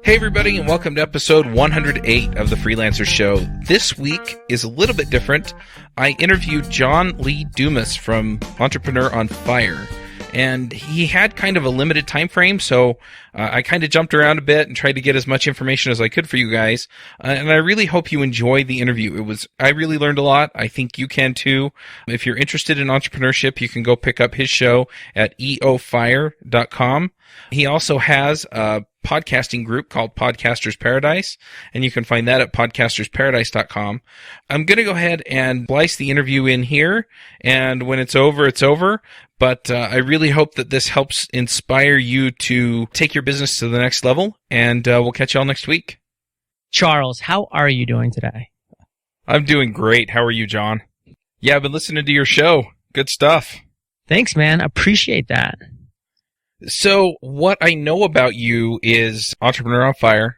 Hey everybody, and welcome to episode 108 of the Freelancers Show. This week is a little bit different. I interviewed John Lee Dumas from Entrepreneur on Fire, and he had kind of a limited time frame, so I kind of jumped around a bit and tried to get as much information as I could for you guys, and I really hope you enjoyed the interview. I really learned a lot. I think you can too. If you're interested in entrepreneurship, you can go pick up his show at eofire.com. He also has a podcasting group called Podcasters Paradise, and you can find that at podcastersparadise.com. I'm going to go ahead and splice the interview in here, and when it's over, it's over. But I really hope that this helps inspire you to take your business to the next level, and we'll catch y'all next week. Charles, how are you doing today? I'm doing great. How are you, John? Yeah, I've been listening to your show. Good stuff. Thanks, man. Appreciate that. So what I know about you is Entrepreneur on Fire,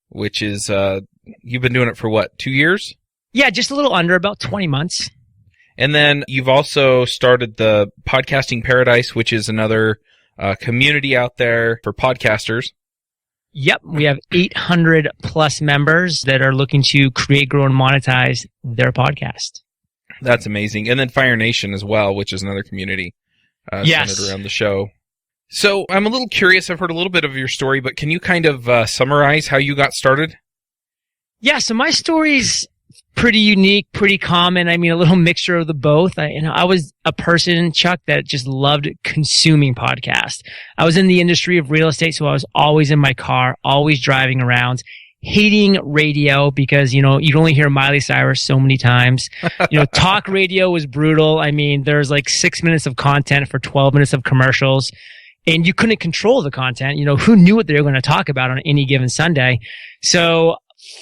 which is, you've been doing it for what, 2 years? Yeah, just a little under, about 20 months. And then you've also started the Podcasting Paradise, which is another community out there for podcasters. Yep, we have 800 plus members that are looking to create, grow, and monetize their podcast. That's amazing. And then Fire Nation as well, which is another community centered around the show. So I'm a little curious. I've heard a little bit of your story, but can you kind of summarize how you got started? Yeah, so my story's pretty unique, pretty common. I mean, a little mixture of the both. I was a person, Chuck, that just loved consuming podcasts. I was in the industry of real estate, so I was always in my car, always driving around, hating radio because, you'd only hear Miley Cyrus so many times. Talk radio was brutal. I mean, there's like 6 minutes of content for 12 minutes of commercials. And you couldn't control the content. Who knew what they were going to talk about on any given Sunday? So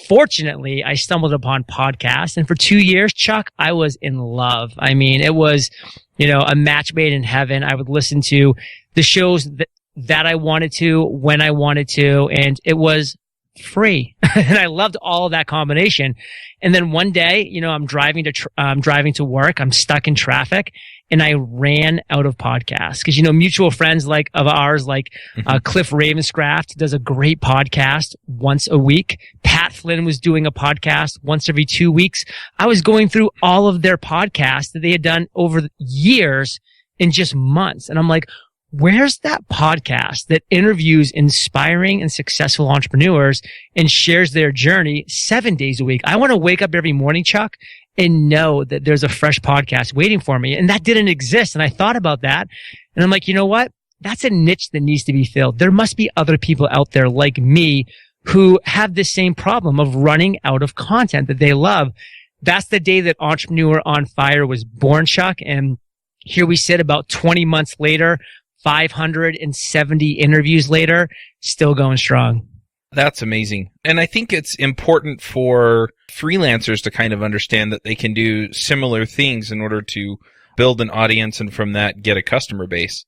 fortunately, I stumbled upon podcasts. And for 2 years, Chuck, I was in love. I mean, it was, a match made in heaven. I would listen to the shows that I wanted to, when I wanted to, and it was free. And I loved all of that combination. And then one day, I'm driving to work. I'm stuck in traffic. And I ran out of podcasts because, mutual friends of ours, Cliff Ravenscraft does a great podcast once a week. Pat Flynn was doing a podcast once every 2 weeks. I was going through all of their podcasts that they had done over the years in just months. And I'm like, where's that podcast that interviews inspiring and successful entrepreneurs and shares their journey 7 days a week? I want to wake up every morning, Chuck, and know that there's a fresh podcast waiting for me. And that didn't exist. And I thought about that. And I'm like, you know what? That's a niche that needs to be filled. There must be other people out there like me who have this same problem of running out of content that they love. That's the day that Entrepreneur on Fire was born, Chuck. And here we sit about 20 months later, 570 interviews later, still going strong. That's amazing. And I think it's important for freelancers to kind of understand that they can do similar things in order to build an audience and from that get a customer base.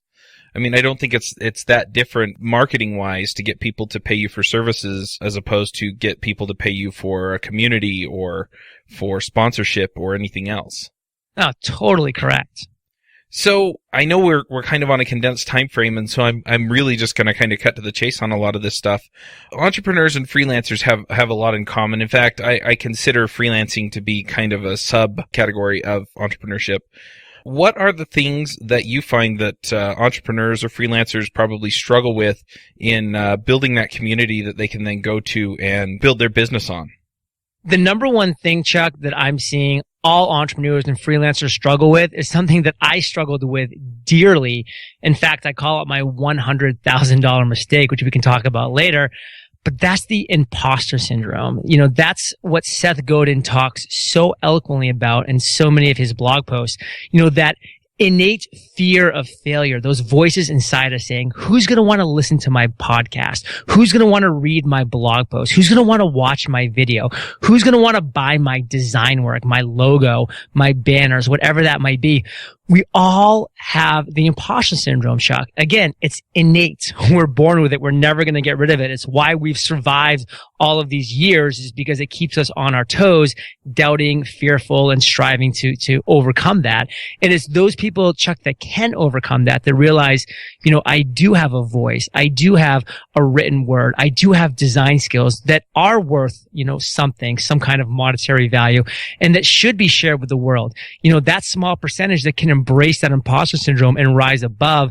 I mean, I don't think it's that different marketing-wise to get people to pay you for services as opposed to get people to pay you for a community or for sponsorship or anything else. Oh, totally correct. So I know we're kind of on a condensed time frame, and so I'm really just going to kind of cut to the chase on a lot of this stuff. Entrepreneurs and freelancers have a lot in common. In fact, I consider freelancing to be kind of a subcategory of entrepreneurship. What are the things that you find that entrepreneurs or freelancers probably struggle with in building that community that they can then go to and build their business on? The number one thing, Chuck, that I'm seeing all entrepreneurs and freelancers struggle with is something that I struggled with dearly. In fact, I call it my $100,000 mistake, which we can talk about later. But that's the imposter syndrome. That's what Seth Godin talks so eloquently about in so many of his blog posts. That innate fear of failure, those voices inside us saying, who's going to want to listen to my podcast? Who's going to want to read my blog post? Who's going to want to watch my video? Who's going to want to buy my design work, my logo, my banners, whatever that might be? We all have the imposter syndrome, Chuck. Again, it's innate. We're born with it. We're never going to get rid of it. It's why we've survived all of these years is because it keeps us on our toes, doubting, fearful, and striving to overcome that. And it's those people, Chuck, that can overcome that realize, I do have a voice. I do have a written word. I do have design skills that are worth, something, some kind of monetary value, and that should be shared with the world. That small percentage that can embrace that imposter syndrome and rise above,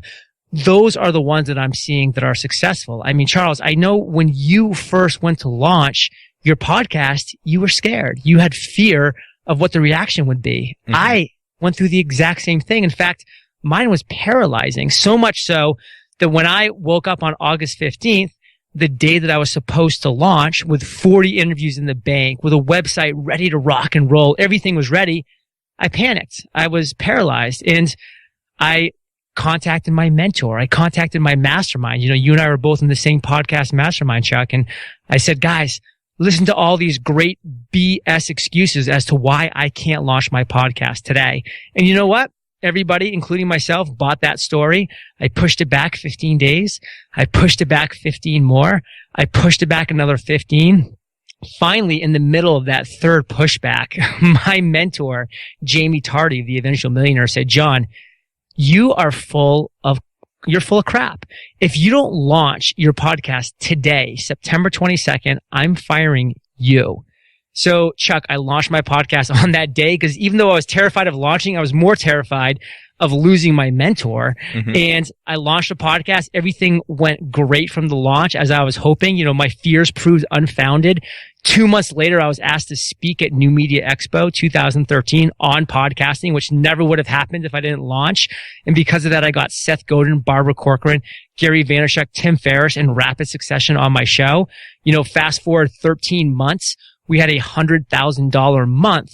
those are the ones that I'm seeing that are successful. I mean, Charles, I know when you first went to launch your podcast, you were scared. You had fear of what the reaction would be. Mm-hmm. I went through the exact same thing. In fact, mine was paralyzing, so much so that when I woke up on August 15th, the day that I was supposed to launch, with 40 interviews in the bank, with a website ready to rock and roll, everything was ready, I panicked. I was paralyzed, and I contacted my mentor. I contacted my mastermind. You and I were both in the same podcast mastermind, Chuck. And I said, guys, listen to all these great BS excuses as to why I can't launch my podcast today. And you know what? Everybody, including myself, bought that story. I pushed it back 15 days. I pushed it back 15 more. I pushed it back another 15. Finally, in the middle of that third pushback, my mentor, Jamie Tardy of The Eventual Millionaire, said, John, you're full of crap. If you don't launch your podcast today, September 22nd, I'm firing you. So, Chuck, I launched my podcast on that day because even though I was terrified of launching, I was more terrified of losing my mentor. Mm-hmm. And I launched a podcast. Everything went great from the launch as I was hoping. My fears proved unfounded. 2 months later, I was asked to speak at New Media Expo 2013 on podcasting, which never would have happened if I didn't launch. And because of that, I got Seth Godin, Barbara Corcoran, Gary Vaynerchuk, Tim Ferriss in rapid succession on my show. Fast forward 13 months, we had $100,000 month,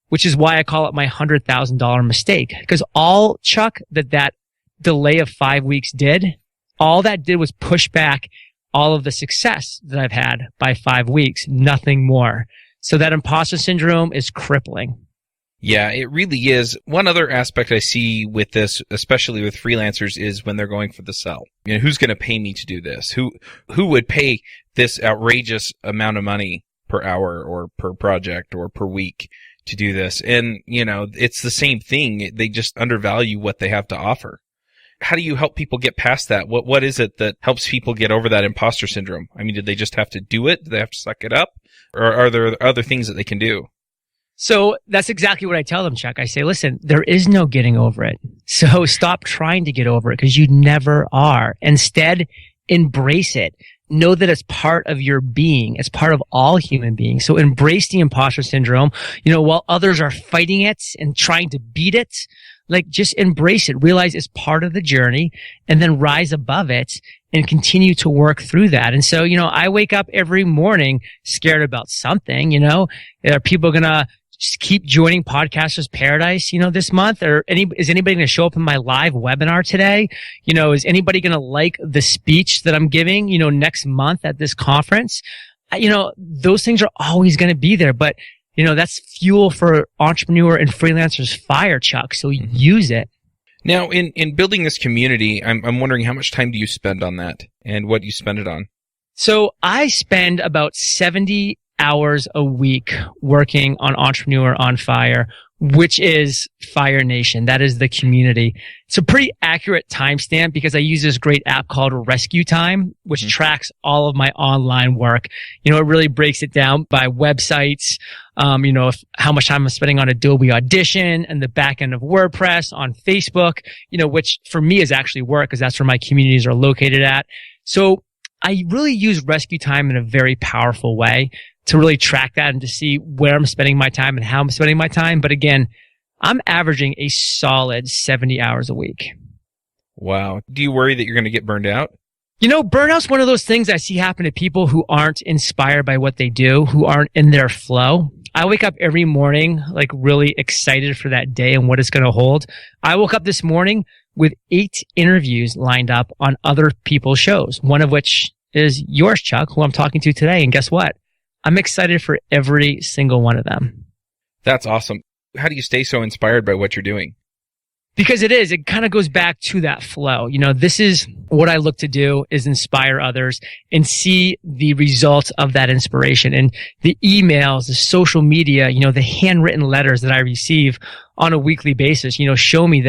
which is why I call it my $100,000 mistake. Because all, Chuck, that delay of 5 weeks did, all that did was push back all of the success that I've had by 5 weeks, nothing more. So that imposter syndrome is crippling. Yeah, it really is. One other aspect I see with this, especially with freelancers, is when they're going for the sell. Who's going to pay me to do this? Who would pay this outrageous amount of money per hour or per project or per week to do this? And, it's the same thing. They just undervalue what they have to offer. How do you help people get past that? What is it that helps people get over that imposter syndrome? I mean, did they just have to do it? Do they have to suck it up? Or are there other things that they can do? So that's exactly what I tell them, Chuck. I say, listen, there is no getting over it. So stop trying to get over it because you never are. Instead, embrace it. Know that it's part of your being. It's part of all human beings. So embrace the imposter syndrome. While others are fighting it and trying to beat it, just embrace it. Realize it's part of the journey and then rise above it and continue to work through that. And so, I wake up every morning scared about something, Are people going to just keep joining Podcasters Paradise, this month? Or is anybody going to show up in my live webinar today? Is anybody going to like the speech that I'm giving, next month at this conference? Those things are always going to be there, but that's fuel for entrepreneur and freelancers fire, Chuck. So use it. Now, in building this community, I'm wondering how much time do you spend on that and what you spend it on? So I spend about 70 hours a week working on Entrepreneur on Fire, which is Fire Nation. That is the community. It's a pretty accurate timestamp because I use this great app called Rescue Time, which tracks all of my online work. It really breaks it down by websites, how much time I'm spending on Adobe Audition and the back end of WordPress, on Facebook, which for me is actually work because that's where my communities are located at. So I really use Rescue Time in a very powerful way to really track that and to see where I'm spending my time and how I'm spending my time. But again, I'm averaging a solid 70 hours a week. Wow. Do you worry that you're going to get burned out? Burnout's one of those things I see happen to people who aren't inspired by what they do, who aren't in their flow. I wake up every morning really excited for that day and what it's going to hold. I woke up this morning with 8 interviews lined up on other people's shows, one of which is yours, Chuck, who I'm talking to today. And guess what? I'm excited for every single one of them. That's awesome. How do you stay so inspired by what you're doing? Because it kind of goes back to that flow. This is what I look to do, is inspire others and see the results of that inspiration. And the emails, the social media, the handwritten letters that I receive on a weekly basis, show me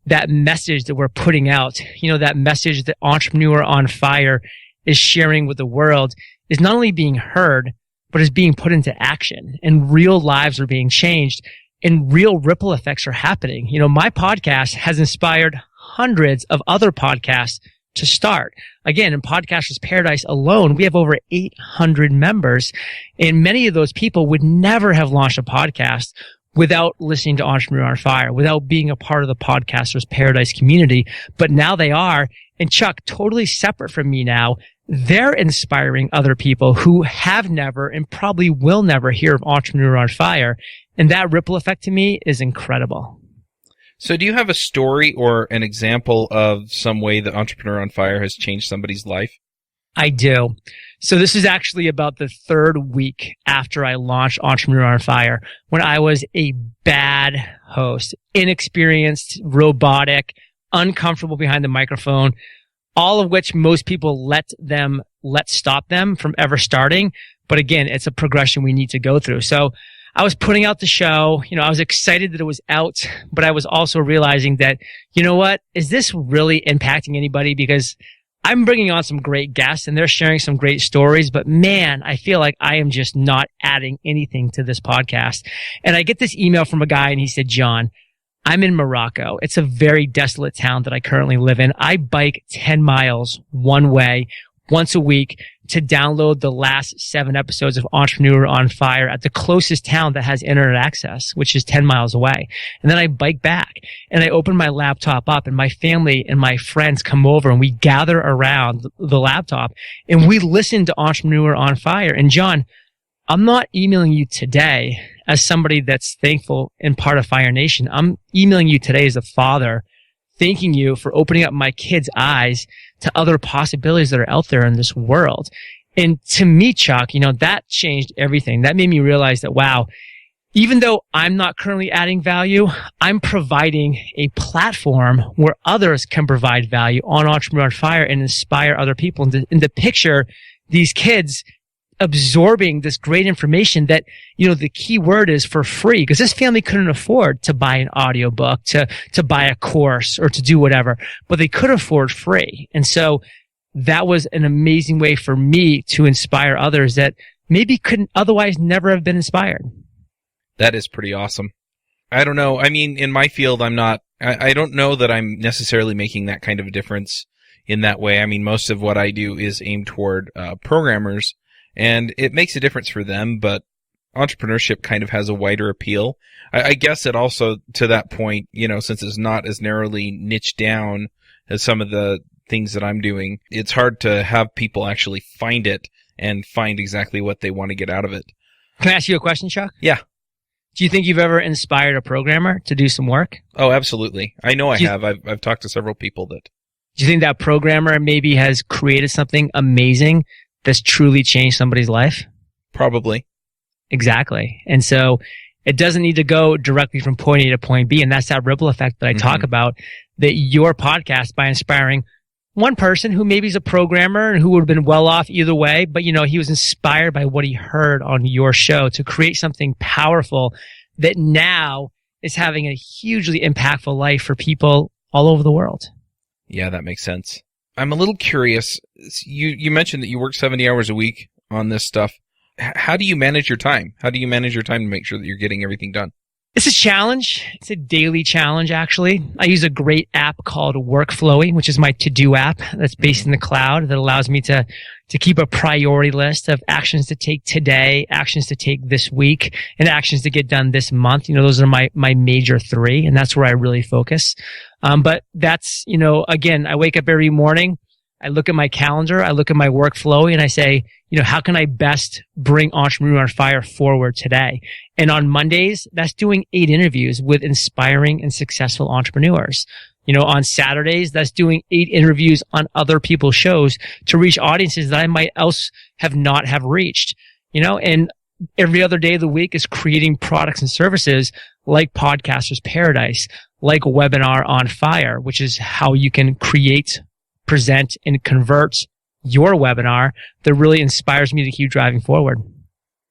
that message that we're putting out, that message that Entrepreneur on Fire is sharing with the world is not only being heard, but is being put into action, and real lives are being changed. And real ripple effects are happening. My podcast has inspired hundreds of other podcasts to start. Again, in Podcasters Paradise alone, we have over 800 members. And many of those people would never have launched a podcast without listening to Entrepreneur on Fire, without being a part of the Podcasters Paradise community. But now they are. And Chuck, totally separate from me now, they're inspiring other people who have never and probably will never hear of Entrepreneur on Fire. And that ripple effect to me is incredible. So do you have a story or an example of some way that Entrepreneur on Fire has changed somebody's life? I do. So this is actually about the third week after I launched Entrepreneur on Fire, when I was a bad host, inexperienced, robotic, uncomfortable behind the microphone, all of which most people let stop them from ever starting. But again, it's a progression we need to go through. So I was putting out the show, I was excited that it was out, but I was also realizing that, what, is this really impacting anybody? Because I'm bringing on some great guests and they're sharing some great stories, but man, I feel like I am just not adding anything to this podcast. And I get this email from a guy and he said, John, I'm in Morocco. It's a very desolate town that I currently live in. I bike 10 miles one way once a week to download the last 7 episodes of Entrepreneur on Fire at the closest town that has internet access, which is 10 miles away. And then I bike back and I open my laptop up and my family and my friends come over and we gather around the laptop and we listen to Entrepreneur on Fire. And John, I'm not emailing you today as somebody that's thankful and part of Fire Nation. I'm emailing you today as a father, thanking you for opening up my kids' eyes to other possibilities that are out there in this world. And to me, Chuck, that changed everything. That made me realize that, wow, even though I'm not currently adding value, I'm providing a platform where others can provide value on Entrepreneur on Fire and inspire other people. And to picture these kids absorbing this great information that, the key word is for free, because this family couldn't afford to buy an audiobook, to buy a course or to do whatever, but they could afford free. And so that was an amazing way for me to inspire others that maybe couldn't otherwise never have been inspired. That is pretty awesome. I don't know. I mean, in my field, I don't know that I'm necessarily making that kind of a difference in that way. I mean, most of what I do is aimed toward programmers, and it makes a difference for them, but entrepreneurship kind of has a wider appeal. I guess it also, to that point, since it's not as narrowly niched down as some of the things that I'm doing, it's hard to have people actually find it and find exactly what they want to get out of it. Can I ask you a question, Chuck? Yeah. Do you think you've ever inspired a programmer to do some work? Oh, absolutely. I know I have. I've talked to several people that... Do you think that programmer maybe has created something amazing that's truly changed somebody's life? Probably. Exactly. And so it doesn't need to go directly from point A to point B. And that's that ripple effect that I talk about, that your podcast, by inspiring one person who maybe is a programmer and who would have been well off either way, but he was inspired by what he heard on your show to create something powerful that now is having a hugely impactful life for people all over the world. Yeah, that makes sense. I'm a little curious. You mentioned that you work 70 hours a week on this stuff. How do you manage your time? How do you manage your time to make sure that you're getting everything done? It's a challenge. It's a daily challenge, actually. I use a great app called Workflowy, which is my to-do app that's based in the cloud that allows me to keep a priority list of actions to take today, actions to take this week, and actions to get done this month. Those are my major 3, and that's where I really focus. But that's, again, I wake up every morning. I look at my calendar, I look at my workflow, and I say, how can I best bring Entrepreneur on Fire forward today? And on Mondays, that's doing 8 interviews with inspiring and successful entrepreneurs. On Saturdays, that's doing 8 interviews on other people's shows to reach audiences that I might else have not have reached. And every other day of the week is creating products and services like Podcasters Paradise, like Webinar on Fire, which is how you can create, present, and convert your webinar that really inspires me to keep driving forward.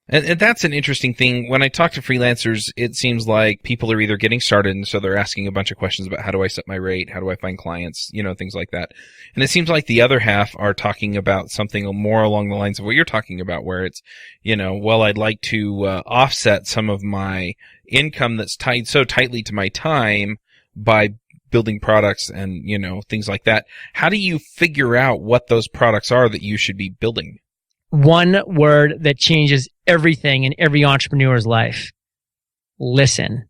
And that's an interesting thing. When I talk to freelancers, it seems like people are either getting started, and so they're asking a bunch of questions about how do I set my rate, how do I find clients, things like that. And it seems like the other half are talking about something more along the lines of what you're talking about, where it's, well, I'd like to offset some of my income that's tied so tightly to my time by building products and, things like that. How do you figure out what those products are that you should be building? One word that changes everything in every entrepreneur's life. Listen.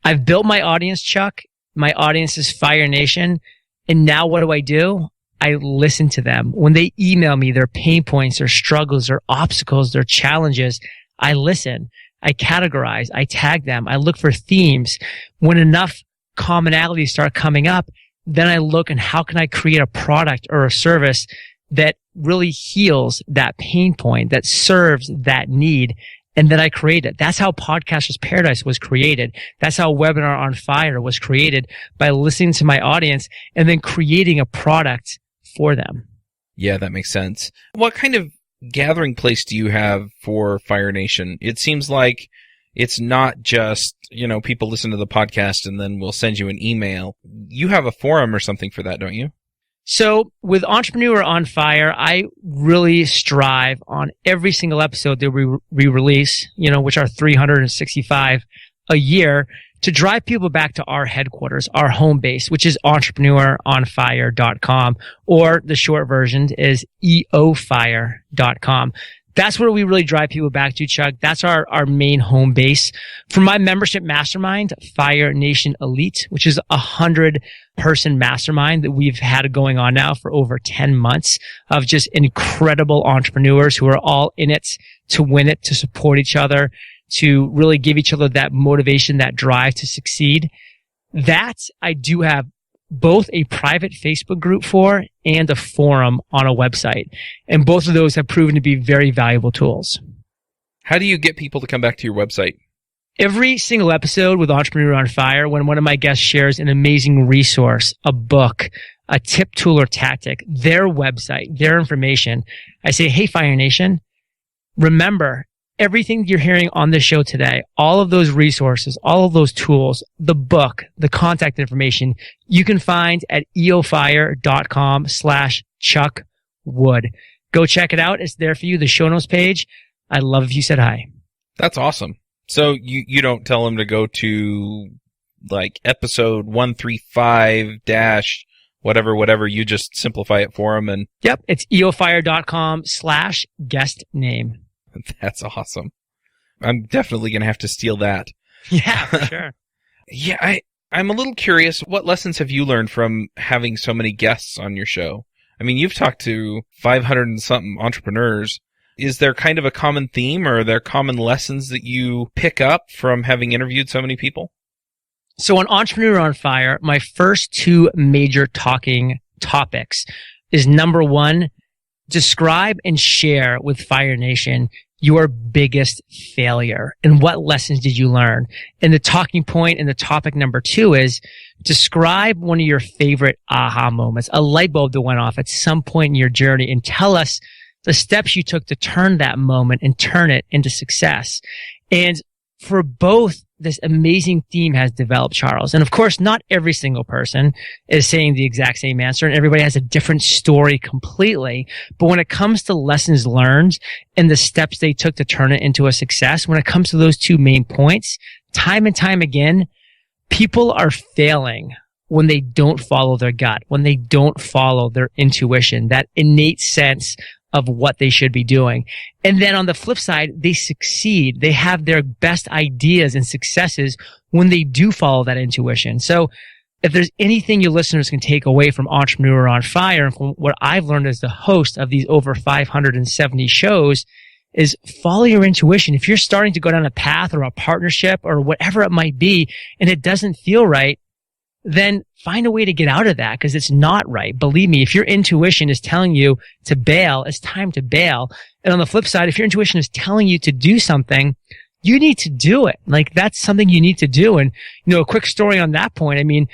I've built my audience, Chuck. My audience is Fire Nation. And now what do? I listen to them. When they email me their pain points, their struggles, their obstacles, their challenges, I listen. I categorize. I tag them. I look for themes. When enough commonalities start coming up, then I look and how can I create a product or a service that really heals that pain point, that serves that need, and then I create it. That's how Podcaster's Paradise was created. That's how Webinar on Fire was created, by listening to my audience and then creating a product for them. Yeah, that makes sense. What kind of gathering place do you have for Fire Nation? It seems like it's not just, people listen to the podcast and then we'll send you an email. You have a forum or something for that, don't you? So with Entrepreneur on Fire, I really strive on every single episode that we release, which are 365 a year, to drive people back to our headquarters, our home base, which is entrepreneuronfire.com, or the short version is eofire.com. That's where we really drive people back to, Chuck. That's our main home base. For my membership mastermind, Fire Nation Elite, which is 100-person mastermind that we've had going on now for over 10 months of just incredible entrepreneurs who are all in it to win it, to support each other, to really give each other that motivation, that drive to succeed. That I do have both a private Facebook group for and a forum on a website. And both of those have proven to be very valuable tools. How do you get people to come back to your website? Every single episode with Entrepreneur on Fire, when one of my guests shares an amazing resource, a book, a tip, tool, or tactic, their website, their information, I say, hey, Fire Nation, remember, everything you're hearing on this show today, all of those resources, all of those tools, the book, the contact information, you can find at eofire.com/Chuck Wood. Go check it out. It's there for you. The show notes page. I'd love if you said hi. That's awesome. So you don't tell them to go to like episode 135 dash whatever. You just simplify it for them. And yep. It's eofire.com/guest name. That's awesome. I'm definitely going to have to steal that. Yeah, for sure. Yeah, I'm a little curious. What lessons have you learned from having so many guests on your show? I mean, you've talked to 500 and something entrepreneurs. Is there kind of a common theme, or are there common lessons that you pick up from having interviewed so many people? So on Entrepreneur on Fire, my first two major talking topics is number one, describe and share with Fire Nation your biggest failure and what lessons did you learn. And the talking point and the topic number two is describe one of your favorite aha moments, a light bulb that went off at some point in your journey, and tell us the steps you took to turn that moment and turn it into success. And for both, this amazing theme has developed, Charles. And of course, not every single person is saying the exact same answer, and everybody has a different story completely. But when it comes to lessons learned and the steps they took to turn it into a success, when it comes to those two main points, time and time again, people are failing when they don't follow their gut, when they don't follow their intuition, that innate sense of what they should be doing. And then on the flip side, they succeed. They have their best ideas and successes when they do follow that intuition. So if there's anything your listeners can take away from Entrepreneur on Fire and from what I've learned as the host of these over 570 shows, is follow your intuition. If you're starting to go down a path or a partnership or whatever it might be, and it doesn't feel right, then find a way to get out of that, because it's not right. Believe me, if your intuition is telling you to bail, it's time to bail. And on the flip side, if your intuition is telling you to do something, you need to do it. Like, that's something you need to do. And, a quick story on that point. I mean,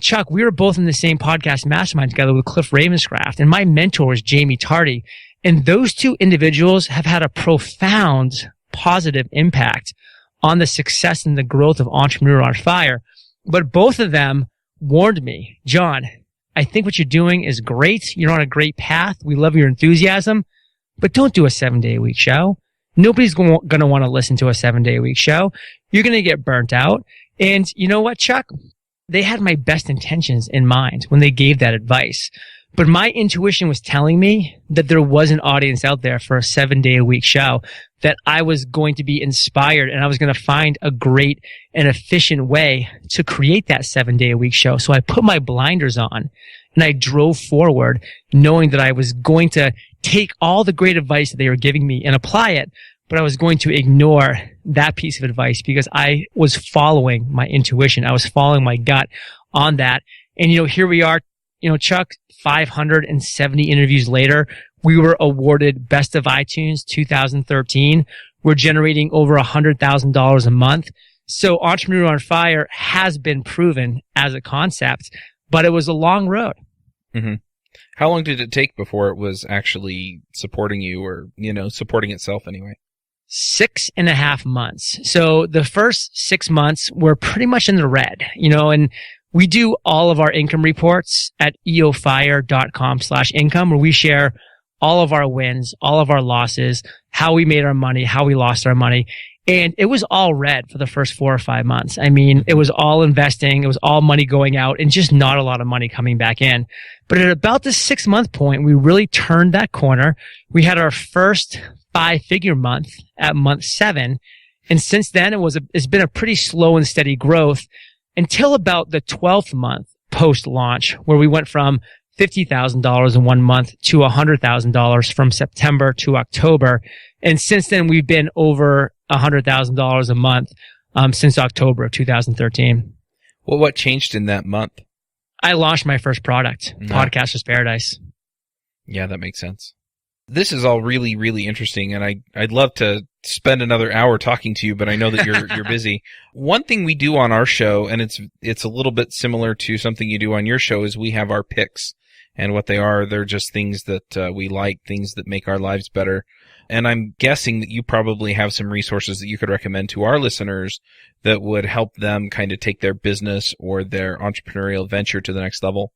Chuck, we were both in the same podcast mastermind together with Cliff Ravenscraft, and my mentor was Jamie Tardy. And those two individuals have had a profound positive impact on the success and the growth of Entrepreneur on Fire. But both of them warned me, John, I think what you're doing is great. You're on a great path. We love your enthusiasm, but don't do a 7-day-a-week show. Nobody's going to want to listen to a 7-day-a-week show. You're going to get burnt out. And you know what, Chuck? They had my best intentions in mind when they gave that advice. But my intuition was telling me that there was an audience out there for a 7-day-a-week show, that I was going to be inspired and I was going to find a great and efficient way to create that 7-day-a-week show. So I put my blinders on and I drove forward knowing that I was going to take all the great advice that they were giving me and apply it, but I was going to ignore that piece of advice because I was following my intuition. I was following my gut on that. And, here we are, Chuck, 570 interviews later, we were awarded Best of iTunes 2013. We're generating over $100,000 a month. So Entrepreneur on Fire has been proven as a concept, but it was a long road. Mm-hmm. How long did it take before it was actually supporting you or, supporting itself anyway? 6.5 months. So the first 6 months were pretty much in the red, and we do all of our income reports at eofire.com/income, where we share all of our wins, all of our losses, how we made our money, how we lost our money. And it was all red for the first 4 or 5 months. I mean, it was all investing. It was all money going out and just not a lot of money coming back in. But at about the 6-month point, we really turned that corner. We had our first 5-figure month at month 7. And since then, it's been a pretty slow and steady growth until about the 12th month post-launch, where we went from $50,000 in 1 month to $100,000 from September to October. And since then, we've been over $100,000 a month since October of 2013. Well, what changed in that month? I launched my first product, Podcasters Paradise. Yeah, that makes sense. This is all really, really interesting, and I'd love to spend another hour talking to you, but I know that you're busy. One thing we do on our show, and it's a little bit similar to something you do on your show, is we have our picks. And what they are, they're just things that we like, things that make our lives better. And I'm guessing that you probably have some resources that you could recommend to our listeners that would help them kind of take their business or their entrepreneurial venture to the next level.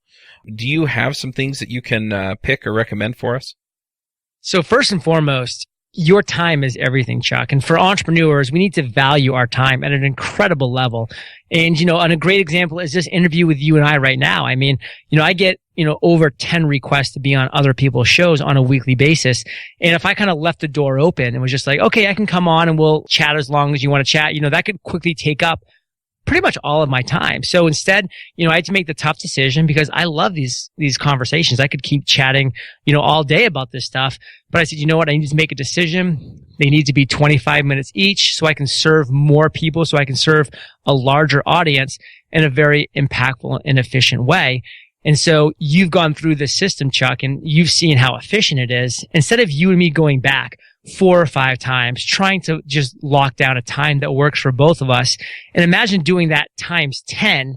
Do you have some things that you can pick or recommend for us? So first and foremost, your time is everything, Chuck. And for entrepreneurs, we need to value our time at an incredible level. And, and a great example is this interview with you and I right now. I mean, I get, over 10 requests to be on other people's shows on a weekly basis. And if I kind of left the door open and was just like, okay, I can come on and we'll chat as long as you want to chat, that could quickly take up pretty much all of my time. So instead, I had to make the tough decision because I love these conversations. I could keep chatting, all day about this stuff. But I said, you know what? I need to make a decision. They need to be 25 minutes each so I can serve more people, so I can serve a larger audience in a very impactful and efficient way. And so you've gone through this system, Chuck, and you've seen how efficient it is. Instead of you and me going back 4 or 5 times, trying to just lock down a time that works for both of us. And imagine doing that times 10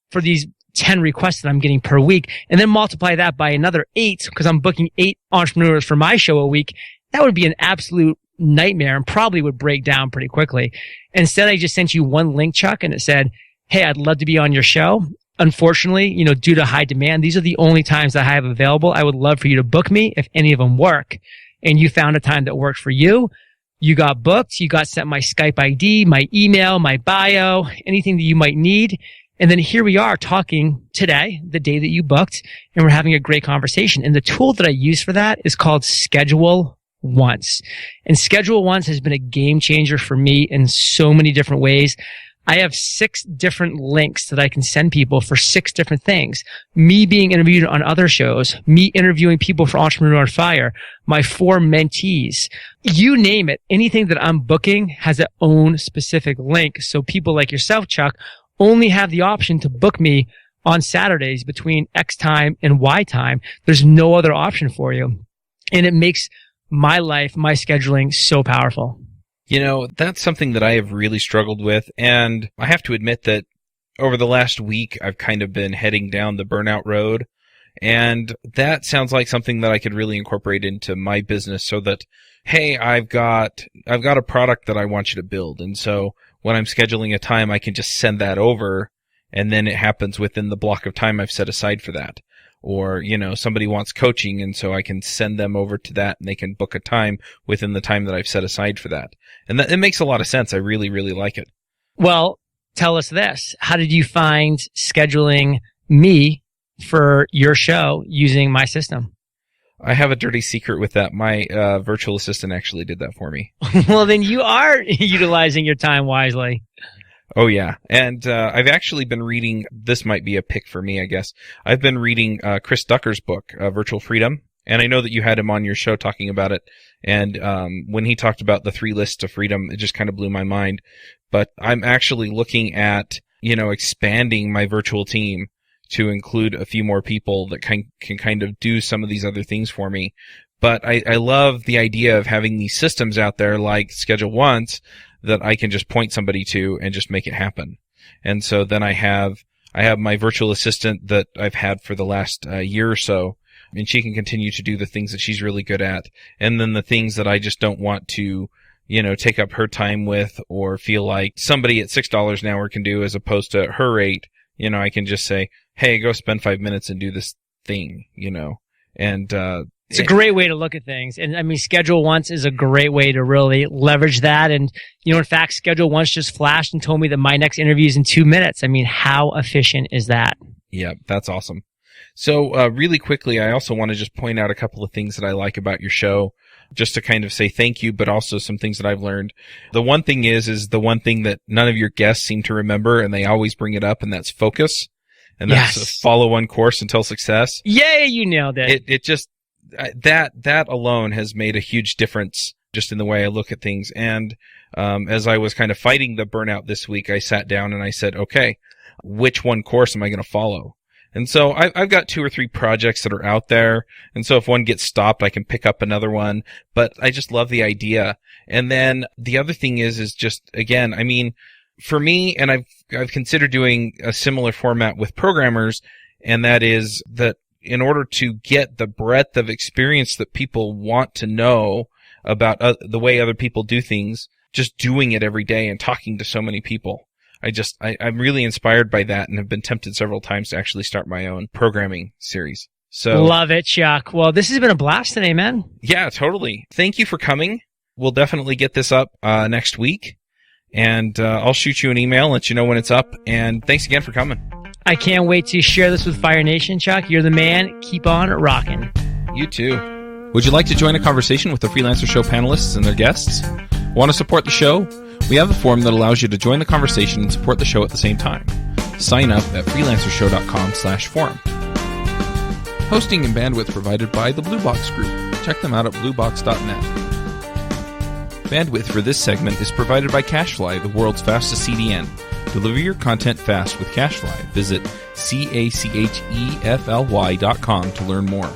for these 10 requests that I'm getting per week, and then multiply that by another 8 because I'm booking 8 entrepreneurs for my show a week. That would be an absolute nightmare and probably would break down pretty quickly. Instead, I just sent you one link, Chuck, and it said, hey, I'd love to be on your show. Unfortunately, due to high demand, these are the only times that I have available. I would love for you to book me if any of them work. And you found a time that worked for you. You got booked. You got sent my Skype ID, my email, my bio, anything that you might need. And then here we are talking today, the day that you booked, and we're having a great conversation. And the tool that I use for that is called Schedule Once. And Schedule Once has been a game changer for me in so many different ways. I have 6 different links that I can send people for 6 different things. Me being interviewed on other shows, me interviewing people for Entrepreneur on Fire, my 4 mentees, you name it. Anything that I'm booking has its own specific link. So people like yourself, Chuck, only have the option to book me on Saturdays between X time and Y time. There's no other option for you. And it makes my life, my scheduling so powerful. That's something that I have really struggled with. And I have to admit that over the last week, I've kind of been heading down the burnout road. And that sounds like something that I could really incorporate into my business so that, hey, I've got a product that I want you to build. And so when I'm scheduling a time, I can just send that over, and then it happens within the block of time I've set aside for that. Or, somebody wants coaching, and so I can send them over to that, and they can book a time within the time that I've set aside for that. And it makes a lot of sense. I really, really like it. Well, tell us this. How did you find scheduling me for your show using my system? I have a dirty secret with that. My virtual assistant actually did that for me. Well, then you are utilizing your time wisely. Oh, yeah. And I've actually been reading, this might be a pick for me, I guess. I've been reading Chris Ducker's book, Virtual Freedom. And I know that you had him on your show talking about it. And when he talked about the 3 lists of freedom, it just kind of blew my mind. But I'm actually looking at, expanding my virtual team to include a few more people that can kind of do some of these other things for me. But I love the idea of having these systems out there like Schedule Once that I can just point somebody to and just make it happen. And so then I have my virtual assistant that I've had for the last year or so, and she can continue to do the things that she's really good at. And then the things that I just don't want to, take up her time with or feel like somebody at $6 an hour can do as opposed to her rate, I can just say, hey, go spend 5 minutes and do this thing, and it's a great way to look at things. And I mean, Schedule Once is a great way to really leverage that. And, in fact, Schedule Once just flashed and told me that my next interview is in 2 minutes. I mean, how efficient is that? Yeah, that's awesome. So really quickly, I also want to just point out a couple of things that I like about your show, just to kind of say thank you, but also some things that I've learned. The one thing is the one thing that none of your guests seem to remember, and they always bring it up, and that's focus. And that's follow one course until success. Yay, you nailed it. It just... That alone has made a huge difference just in the way I look at things. And as I was kind of fighting the burnout this week, I sat down and I said, okay, which one course am I going to follow? And so I've got 2 or 3 projects that are out there. And so if one gets stopped, I can pick up another one. But I just love the idea. And then the other thing is just, again, I mean, for me, and I've considered doing a similar format with programmers, and that is that in order to get the breadth of experience that people want to know about the way other people do things, just doing it every day and talking to so many people. I'm really inspired by that and have been tempted several times to actually start my own programming series. So love it, Chuck. Well, this has been a blast today, man. Yeah, totally. Thank you for coming. We'll definitely get this up next week, and I'll shoot you an email, let you know when it's up, and thanks again for coming. I can't wait to share this with Fire Nation, Chuck. You're the man. Keep on rocking. You too. Would you like to join a conversation with the Freelancer Show panelists and their guests? Want to support the show? We have a form that allows you to join the conversation and support the show at the same time. Sign up at freelancershow.com/forum. Hosting and bandwidth provided by the Blue Box Group. Check them out at bluebox.net. Bandwidth for this segment is provided by CacheFly, the world's fastest CDN. Deliver your content fast with CacheFly. Visit CacheFly.com to learn more.